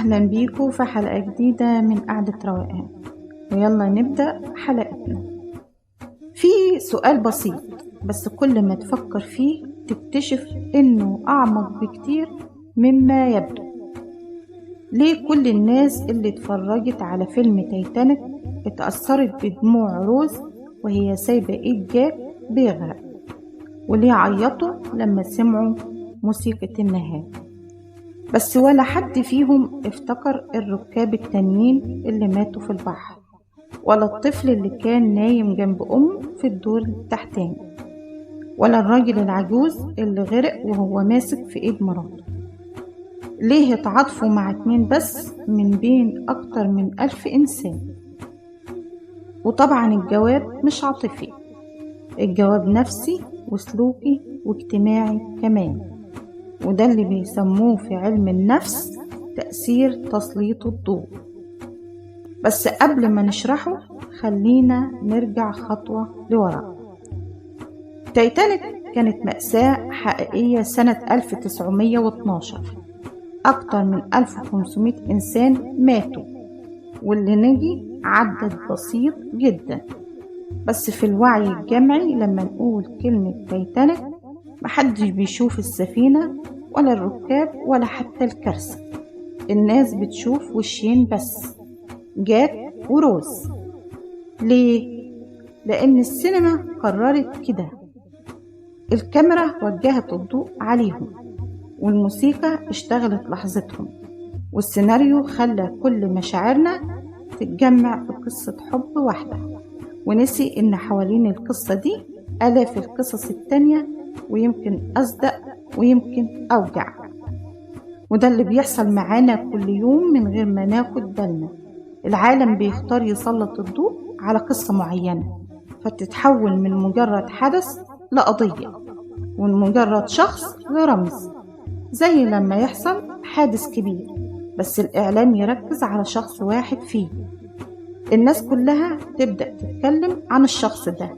أهلا بيكم في حلقة جديدة من قعدة روقان، ويلا نبدأ حلقتنا. في سؤال بسيط بس كل ما تفكر فيه تكتشف إنه أعمق بكتير مما يبدو. ليه كل الناس اللي اتفرجت على فيلم تايتانيك اتأثرت بدموع روز وهي سايبة ايد جاك بيغرق؟ وليه عيطوا لما سمعوا موسيقى النهاية؟ بس ولا حد فيهم افتكر الركاب التانيين اللي ماتوا في البحر، ولا الطفل اللي كان نايم جنب أمه في الدور التحتاني، ولا الراجل العجوز اللي غرق وهو ماسك في ايد مراته. ليه اتعاطفوا مع 2 بس من بين أكتر من 1000 إنسان؟ وطبعا الجواب مش عاطفي، الجواب نفسي وسلوكي واجتماعي كمان، وده اللي بيسموه في علم النفس تأثير تسليط الضوء. بس قبل ما نشرحه خلينا نرجع خطوة لورا. تايتانيك كانت مأساة حقيقية سنة 1912. أكتر من 1500 إنسان ماتوا، واللي نجي عدد بسيط جدا. بس في الوعي الجمعي لما نقول كلمة تايتانيك محدش بيشوف السفينة ولا الركاب ولا حتى الكرسي. الناس بتشوف وشين بس، جاك وروز. ليه؟ لأن السينما قررت كده. الكاميرا وجهت الضوء عليهم، والموسيقى اشتغلت لحظتهم، والسيناريو خلى كل مشاعرنا تتجمع في قصة حب واحدة، ونسي إن حوالين القصة دي آلاف القصص التانية، ويمكن أصدق ويمكن أوجع. وده اللي بيحصل معانا كل يوم من غير ما ناخد بالنا. العالم بيختار يسلط الضوء على قصة معينة، فتتحول من مجرد حدث لقضية، ومن مجرد شخص لرمز. زي لما يحصل حادث كبير بس الإعلام يركز على شخص واحد فيه، الناس كلها تبدأ تتكلم عن الشخص ده،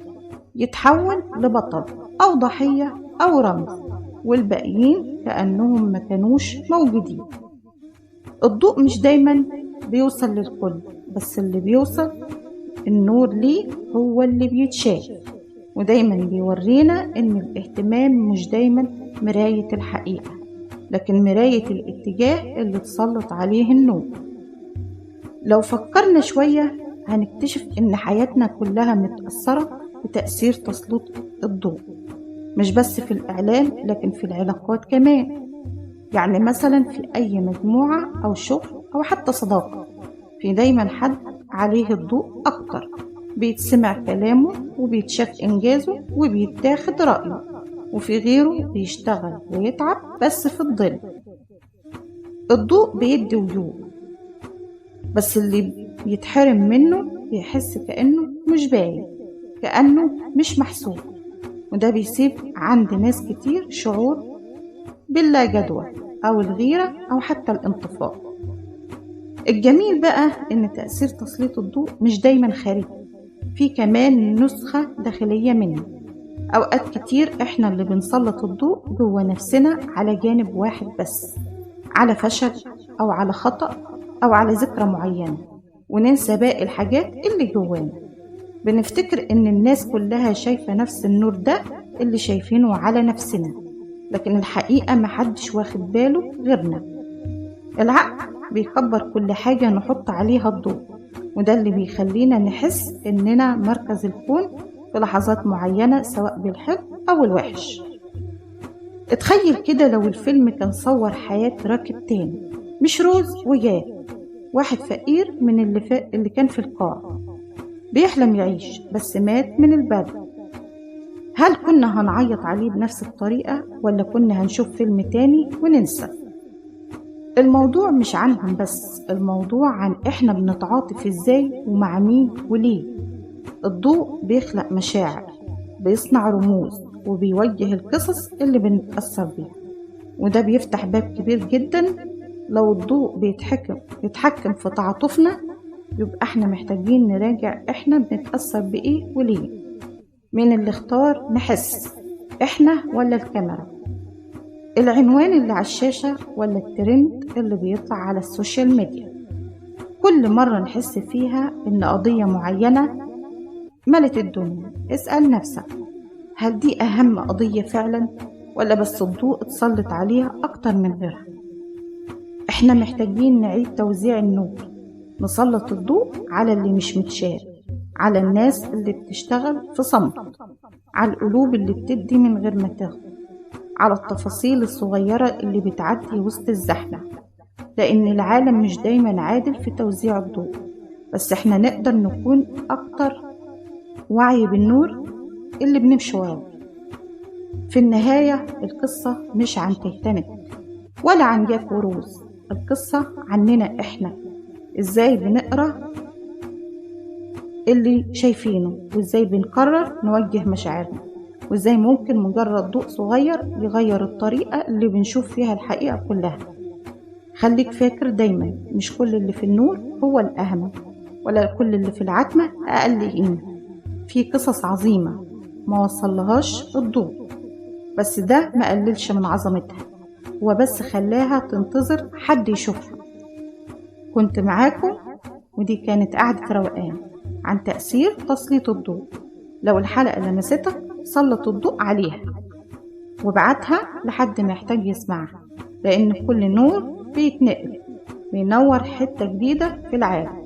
يتحول لبطل أو ضحية أو رمز، والباقيين كأنهم ما كانوش موجودين. الضوء مش دايما بيوصل للكل، بس اللي بيوصل النور ليه هو اللي بيتشاف، ودايما بيورينا إن الاهتمام مش دايما مراية الحقيقة، لكن مراية الاتجاه اللي تسلط عليه النور. لو فكرنا شوية هنكتشف إن حياتنا كلها متأثرة بتأثير تسليط الضوء، مش بس في الإعلام لكن في العلاقات كمان. يعني مثلا في أي مجموعة أو شغل أو حتى صداقة، في دايما حد عليه الضوء أكتر، بيتسمع كلامه وبيتشاف إنجازه وبيتاخد رأيه، وفي غيره بيشتغل ويتعب بس في الظل. الضوء بيدي وجوه، بس اللي بيتحرم منه بيحس كأنه مش باين، كأنه مش محسوب، وده بيسيب عند ناس كتير شعور باللا جدوى أو الغيرة أو حتى الانطفاء. الجميل بقى إن تأثير تسليط الضوء مش دايما خارجي، في كمان نسخة داخلية منه. أوقات كتير إحنا اللي بنسلط الضوء جوه نفسنا على جانب واحد بس، على فشل أو على خطأ أو على ذكرى معينة، وننسى باقي الحاجات اللي جوانا. بنفتكر إن الناس كلها شايفة نفس النور ده اللي شايفينه على نفسنا، لكن الحقيقة محدش واخد باله غيرنا. العقل بيكبر كل حاجة نحط عليها الضوء، وده اللي بيخلينا نحس إننا مركز الكون في لحظات معينة، سواء بالحلو أو الوحش. اتخيل كده لو الفيلم كان صور حياة راكب تاني، مش روز وجاك، واحد فقير من اللي كان في القاع بيحلم يعيش بس مات من البرد. هل كنا هنعيط عليه بنفس الطريقة، ولا كنا هنشوف فيلم تاني وننسى؟ الموضوع مش عنهم بس، الموضوع عن احنا بنتعاطف ازاي ومع مين وليه. الضوء بيخلق مشاعر، بيصنع رموز، وبيوجه القصص اللي بنتأثر بيها، وده بيفتح باب كبير جدا. لو الضوء بيتحكم في تعاطفنا، يبقى احنا محتاجين نراجع احنا بنتأثر بإيه وليه. مين اللي اختار نحس، احنا ولا الكاميرا؟ العنوان اللي على الشاشة ولا الترند اللي بيطلع على السوشيال ميديا. كل مرة نحس فيها إن قضية معينة ملت الدنيا، اسأل نفسك، هل دي أهم قضية فعلا ولا بس الضوء اتسلط عليها أكتر من غيرها؟ احنا محتاجين نعيد توزيع النور، نسلط الضوء على اللي مش متشاف، على الناس اللي بتشتغل في صمت، على القلوب اللي بتدي من غير ما تاخد، على التفاصيل الصغيرة اللي بتعدي وسط الزحمة. لأن العالم مش دايما عادل في توزيع الضوء، بس احنا نقدر نكون أكتر وعي بالنور اللي بنمشي وراه. في النهاية القصة مش عن تيتانيك ولا عن جاك وروز، القصة عننا احنا، ازاي بنقرأ اللي شايفينه، وازاي بنقرر نوجه مشاعرنا، وازاي ممكن مجرد ضوء صغير يغير الطريقة اللي بنشوف فيها الحقيقة كلها. خليك فاكر دايما، مش كل اللي في النور هو الأهم، ولا كل اللي في العتمة أقل قيمة. في قصص عظيمة ما وصلهاش الضوء، بس ده ما قللش من عظمتها، هو بس خلاها تنتظر حد يشوفها. كنت معاكم، ودي كانت قعدة روقان عن تأثير تسليط الضوء. لو الحلقة لمستك سلط الضوء عليها وابعتها لحد محتاج يسمعها، لأن كل نور بيتنقل بينور حتة جديدة في العالم.